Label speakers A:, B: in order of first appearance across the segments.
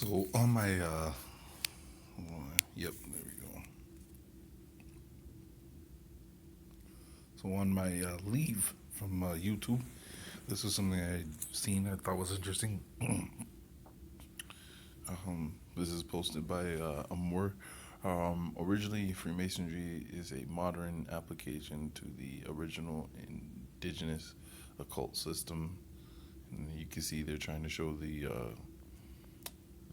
A: So on my yep, there we go. So on my leave from YouTube, this is something I'd seen I thought was interesting. This is posted by Amor. Originally, Freemasonry is a modern application to the original indigenous occult system. And you can see they're trying to show the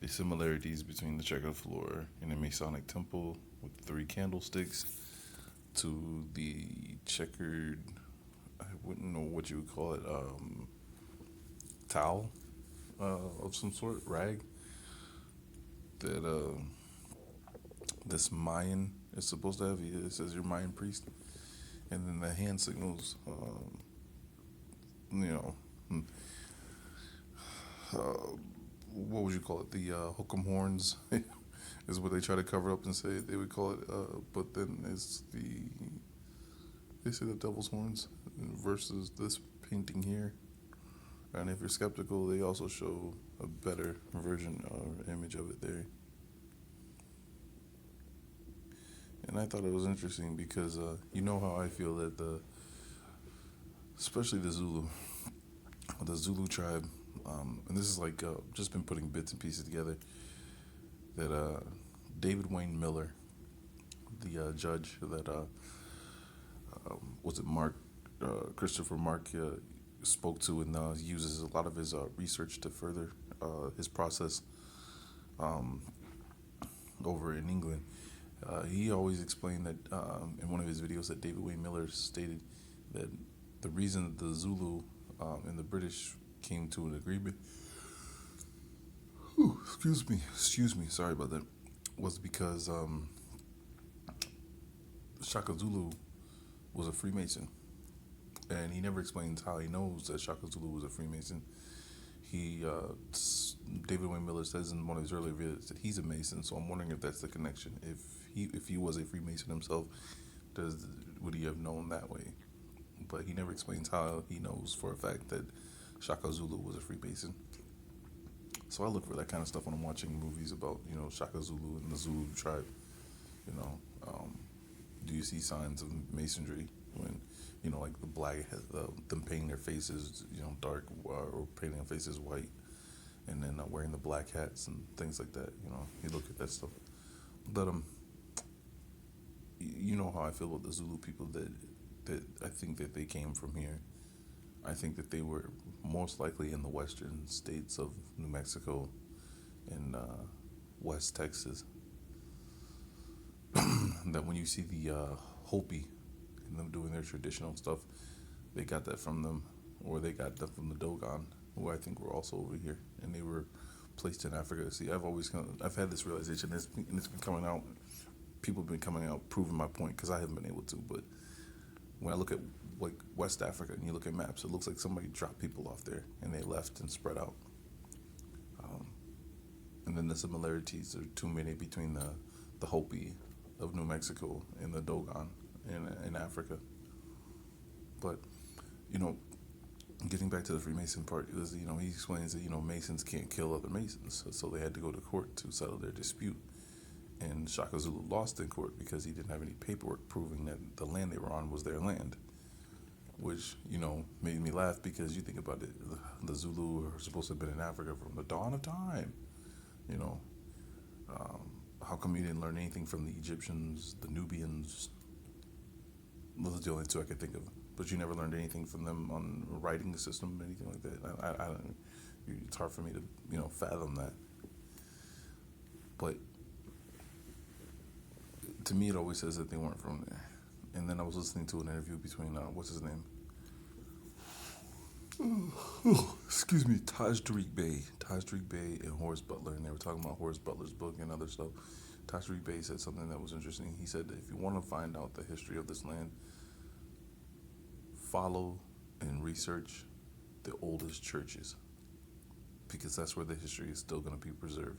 A: similarities between the checkered floor in a Masonic temple with three candlesticks to the checkered, I wouldn't know what you would call it, towel of some sort, rag that this Mayan is supposed to have. It says your Mayan priest, and then the hand signals, you know, uh, what would you call it? The hook'em horns is what they try to cover up and say they would call it. But then it's they say the devil's horns versus this painting here. And if you're skeptical, they also show a better version or image of it there. And I thought it was interesting because you know how I feel that especially the Zulu tribe, and this is like just been putting bits and pieces together. That David Wayne Miller, the judge that was it Mark Christopher Mark spoke to, and uses a lot of his research to further his process over in England. He always explained that in one of his videos that David Wayne Miller stated that the reason that the Zulu and the British came to an agreement, excuse me, sorry about that, was because Shaka Zulu was a Freemason. And he never explains how he knows that Shaka Zulu was a Freemason. He, David Wayne Miller says in one of his earlier videos that he's a Mason, so I'm wondering if that's the connection. If he was a Freemason himself, would he have known that way? But he never explains how he knows for a fact that Shaka Zulu was a Freemason. So I look for that kind of stuff when I'm watching movies about Shaka Zulu and the Zulu tribe. You know, do you see signs of masonry when like the black them painting their faces dark or painting their faces white, and then wearing the black hats and things like that. You look at that stuff. But you know how I feel about the Zulu people, that I think that they came from here. I think that they were most likely in the western states of New Mexico and West Texas. That when you see the Hopi and them doing their traditional stuff, they got that from them, or they got that from the Dogon, who I think were also over here, and they were placed in Africa. See, I've had this realization, and it's been coming out. People have been coming out proving my point because I haven't been able to. But when I look at like West Africa and you look at maps, it looks like somebody dropped people off there and they left and spread out. And then the similarities are too many between the Hopi of New Mexico and the Dogon in Africa. But you know, getting back to the Freemason part, is he explains that Masons can't kill other Masons, so they had to go to court to settle their dispute. And Shaka Zulu lost in court because he didn't have any paperwork proving that the land they were on was their land, which made me laugh because you think about it, the Zulu are supposed to have been in Africa from the dawn of time. You know, how come you didn't learn anything from the Egyptians, the Nubians? Those are the only two I could think of. But you never learned anything from them on writing system, anything like that. I don't. It's hard for me to fathom that. But to me, it always says that they weren't from there. And then I was listening to an interview between what's his name? Excuse me, Tajrik Bey and Horace Butler, and they were talking about Horace Butler's book and other stuff. Tajrik Bey said something that was interesting. He said that if you want to find out the history of this land, follow and research the oldest churches, because that's where the history is still going to be preserved.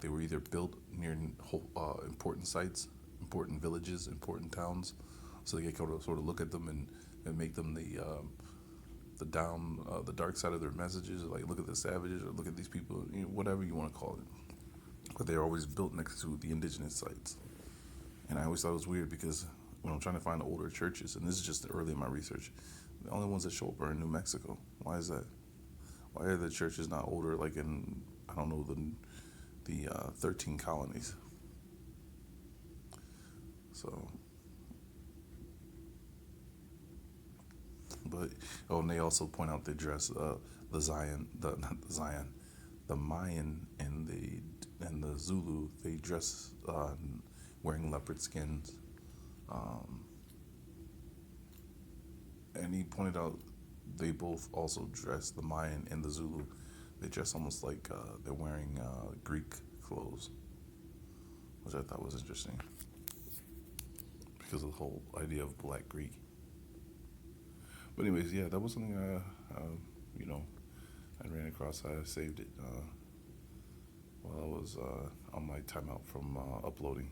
A: They were either built near important sites, important villages, important towns, so they could sort of look at them and make them the dark side of their messages, like look at the savages or look at these people, whatever you want to call it. But they're always built next to the indigenous sites, and I always thought it was weird because when I'm trying to find older churches, and this is just early in my research, the only ones that show up are in New Mexico. Why is that? Why are the churches not older, like in, I don't know, the 13 colonies? So, but oh, and they also point out they dress the Zion, the not the Zion, the Mayan and the Zulu. They dress wearing leopard skins. Um, and he pointed out they both also dress, the Mayan and the Zulu. They dress almost like they're wearing Greek clothes, which I thought was interesting because of the whole idea of Black Greek. But anyways, yeah, that was something you know, I ran across. I saved it while I was on my timeout from uploading.